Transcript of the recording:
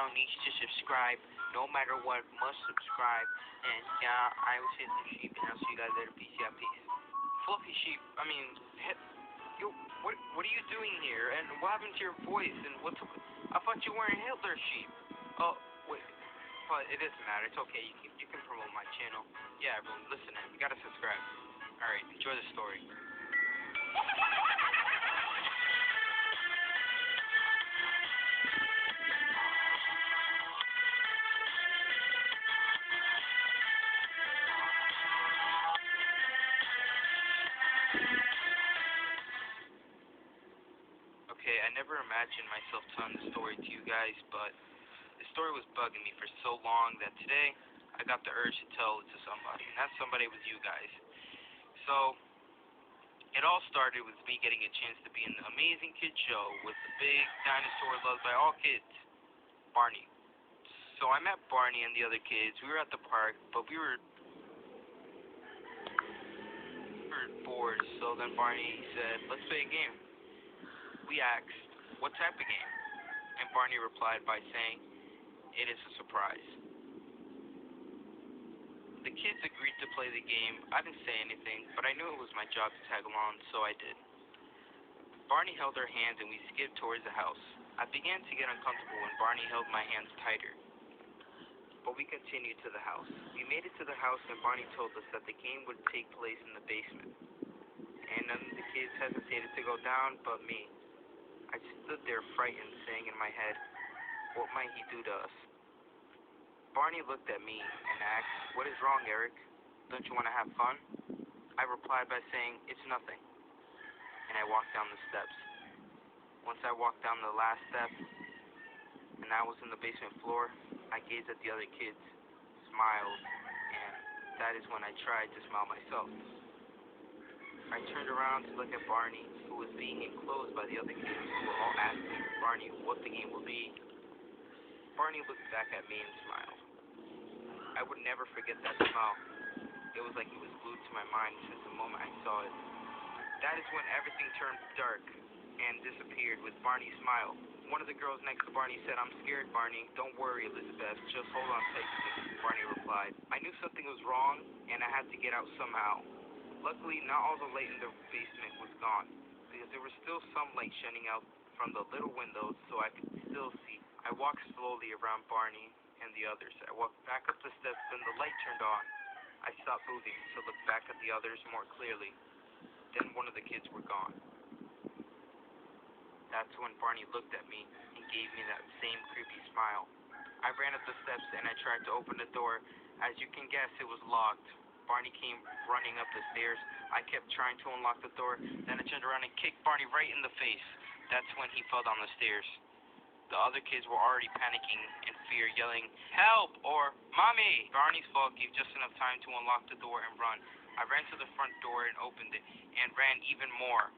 channel needs to subscribe. No matter what, must subscribe. And yeah, I was hitting the sheep, and I'll see you guys later. Peace out, peace. Fluffy sheep, yo, what are you doing here? And what happened to your voice? And I thought you weren't Hitler sheep. Oh, wait. But it doesn't matter. It's okay. You can promote my channel. Yeah, everyone, listen in. You gotta subscribe. Alright, enjoy the story. Okay, I never imagined myself telling the story to you guys, but the story was bugging me for so long that today I got the urge to tell it to somebody, and that somebody was you guys. So, it all started with me getting a chance to be in the Amazing Kid Show with the big dinosaur loved by all kids, Barney. So I met Barney and the other kids. We were at the park, but we were bored, so then Barney said, let's play a game. We asked, what type of game? And Barney replied by saying, it is a surprise. The kids agreed to play the game. I didn't say anything, but I knew it was my job to tag along, so I did. Barney held our hands and we skipped towards the house. I began to get uncomfortable when Barney held my hands tighter. But we continued to the house. We made it to the house and Barney told us that the game would take place in the basement. And none of the kids hesitated to go down but me. I stood there frightened, saying in my head, what might he do to us? Barney looked at me and asked, what is wrong, Eric? Don't you want to have fun? I replied by saying, it's nothing. And I walked down the steps. Once I walked down the last step, and I was in the basement floor, I gazed at the other kids, smiled, and that is when I tried to smile myself. I turned around to look at Barney, who was being enclosed by the other kids who were all asking Barney what the game will be. Barney looked back at me and smiled. I would never forget that smile. It was like it was glued to my mind since the moment I saw it. That is when everything turned dark and disappeared with Barney's smile. One of the girls next to Barney said, I'm scared, Barney. Don't worry, Elizabeth. Just hold on tight to me, Barney replied. I knew something was wrong, and I had to get out somehow. Luckily, not all the light in the basement was gone, because there was still some light shining out from the little windows, so I could still see. I walked slowly around Barney and the others. I walked back up the steps, then the light turned on. I stopped moving to look back at the others more clearly. Then one of the kids were gone. That's when Barney looked at me and gave me that same creepy smile. I ran up the steps and I tried to open the door. As you can guess, it was locked. Barney came running up the stairs. I kept trying to unlock the door. Then I turned around and kicked Barney right in the face. That's when he fell down the stairs. The other kids were already panicking in fear, yelling, help, or Mommy! Barney's fall gave just enough time to unlock the door and run. I ran to the front door and opened it, and ran even more.